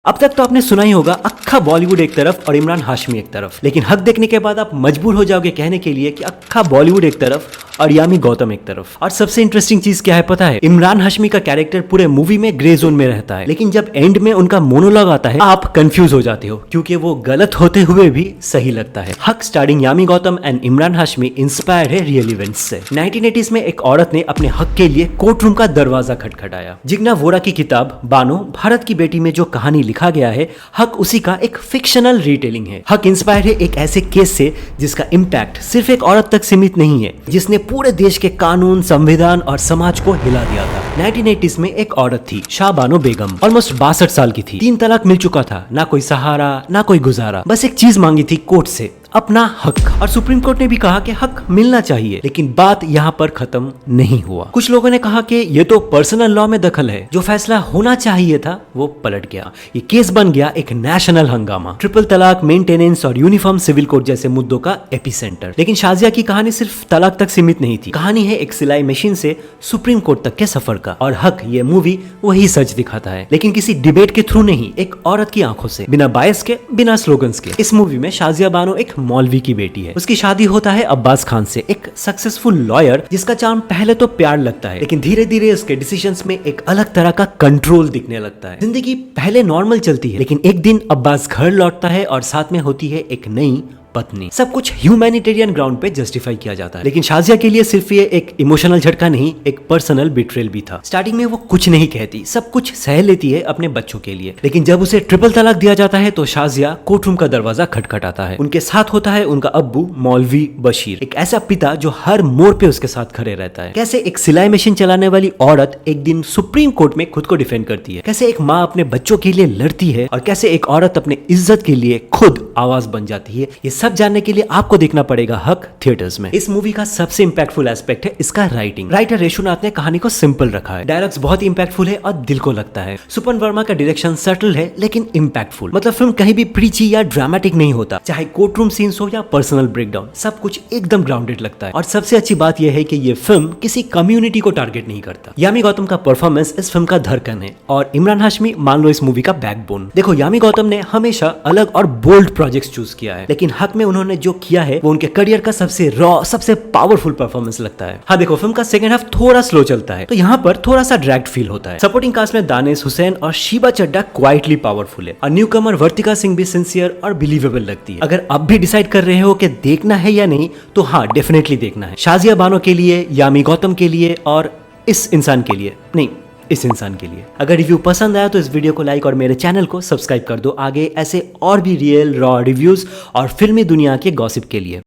अब तक तो आपने सुना ही होगा अक्खा बॉलीवुड एक तरफ और इमरान हाशमी एक तरफ, लेकिन हक देखने के बाद आप मजबूर हो जाओगे कहने के लिए कि अक्खा बॉलीवुड एक तरफ और यामी गौतम एक तरफ। और सबसे इंटरेस्टिंग चीज क्या है पता है, इमरान हाशमी का कैरेक्टर पूरे मूवी में ग्रे जोन में रहता है, लेकिन जब एंड में उनका मोनोलॉग आता है आप कंफ्यूज हो जाते हो क्योंकि वो गलत होते हुए भी सही लगता है। Haq starting Yami Gautam and Emraan Hashmi inspired है रियल इवेंट्स से। 1980s में एक औरत ने अपने हक के लिए कोर्ट रूम का दरवाजा खटखटाया। जिग्ना वोरा की किताब बानो भारत की बेटी में जो कहानी लिखा गया है, हक उसी का एक फिक्शनल रिटेलिंग है। हक इंस्पायर है एक ऐसे केस से जिसका इम्पैक्ट सिर्फ एक औरत तक सीमित नहीं है, जिसने पूरे देश के कानून, संविधान और समाज को हिला दिया था। 1980s में एक औरत थी, शाह बानो बेगम, ऑलमोस्ट 62 साल की थी। 3 तलाक मिल चुका था, ना कोई सहारा ना कोई गुजारा, बस एक चीज मांगी थी कोर्ट से, अपना हक। और सुप्रीम कोर्ट ने भी कहा कि हक मिलना चाहिए, लेकिन बात यहाँ पर खत्म नहीं हुआ। कुछ लोगों ने कहा कि ये तो पर्सनल लॉ में दखल है, जो फैसला होना चाहिए था वो पलट गया। ये केस बन गया एक नेशनल हंगामा, ट्रिपल तलाक, मेंटेनेंस और यूनिफॉर्म सिविल कोड जैसे मुद्दों का एपिसेंटर। लेकिन शाजिया की कहानी सिर्फ तलाक तक सीमित नहीं थी, कहानी है एक सिलाई मशीन से सुप्रीम कोर्ट तक के सफर का। और हक ये मूवी वही सच दिखाता है, लेकिन किसी डिबेट के थ्रू नहीं, एक औरत की आंखों से, बिना बायस के, बिना स्लोगन्स के। इस मूवी में शाजिया बानो एक मौलवी की बेटी है। उसकी शादी होता है अब्बास खान से, एक सक्सेसफुल लॉयर जिसका चार्म पहले तो प्यार लगता है, लेकिन धीरे धीरे उसके डिसीजंस में एक अलग तरह का कंट्रोल दिखने लगता है। जिंदगी पहले नॉर्मल चलती है, लेकिन एक दिन अब्बास घर लौटता है और साथ में होती है एक नई पत्नी। सब कुछ ह्यूमैनिटेरियन ग्राउंड पे जस्टिफाई किया जाता है, लेकिन शाजिया के लिए सिर्फ ये एक इमोशनल झटका नहीं, एक पर्सनल बिट्रेल भी था। स्टार्टिंग में वो कुछ नहीं कहती, सब कुछ सह लेती है अपने बच्चों के लिए, लेकिन जब उसे ट्रिपल तलाक दिया जाता है तो शाजिया कोर्ट रूम का दरवाजा खटखटाता है। उनके साथ होता है उनका अब्बू मौलवी बशीर, एक ऐसा पिता जो हर मोड़ पे उसके साथ खड़े रहता है। कैसे एक सिलाई मशीन चलाने वाली औरत एक दिन सुप्रीम कोर्ट में खुद को डिफेंड करती है, कैसे एक माँ अपने बच्चों के लिए लड़ती है, और कैसे एक औरत अपने इज्जत के लिए खुद आवाज बन जाती है। ये सब जानने के लिए आपको देखना पड़ेगा हक थिएटर्स में। इस मूवी का सबसे इंपैक्टफुल एस्पेक्ट है इसका राइटिंग। राइटर रेशुनाथ ने कहानी को सिंपल रखा है, डायलॉग्स बहुत इंपैक्टफुल है और दिल को लगता है। सुपन वर्मा का डायरेक्शन सटल है लेकिन इंपैक्टफुल, मतलब फिल्म कहीं भी प्रीची या ड्रामेटिक नहीं होता, चाहे कोर्ट रूम सीन्स हो या पर्सनल ब्रेकडाउन, सब कुछ एकदम ग्राउंडेड लगता है। और सबसे अच्छी बात यह है कि ये फिल्म किसी कम्युनिटी को टारगेट नहीं करता। यामी गौतम का परफॉर्मेंस इस फिल्म का धड़कन है और इमरान हाशमी मान लो इस मूवी का बैकबोन। देखो, यामी गौतम ने हमेशा अलग और बोल्ड प्रोजेक्ट्स चूज किया है, लेकिन हक में उन्होंने जो किया है वो उनके करियर का सबसे रॉ, सबसे पावरफुल परफॉर्मेंस लगता है। हाँ देखो, फिल्म का सेकंड हाफ थोड़ा स्लो चलता है, तो यहाँ पर थोड़ा सा ड्रैग्ड फील होता है। सपोर्टिंग कास्ट में दानिश हुसैन और शीबा चड्डा क्वाइटली पावरफुल है, और न्यूकमर वर्तिका सिंह भी सिंसियर और बिलीवेबल लगती है। अगर आप भी डिसाइड कर रहे हो कि देखना है या नहीं, तो हाँ डेफिनेटली देखना है। शाजिया बानो के लिए, यामी गौतम के लिए और इस इंसान के लिए नहीं, इस इंसान के लिए। अगर रिव्यू पसंद आया तो इस वीडियो को लाइक और मेरे चैनल को सब्सक्राइब कर दो आगे ऐसे और भी रियल रॉ रिव्यूज और फिल्मी दुनिया के गॉसिप के लिए।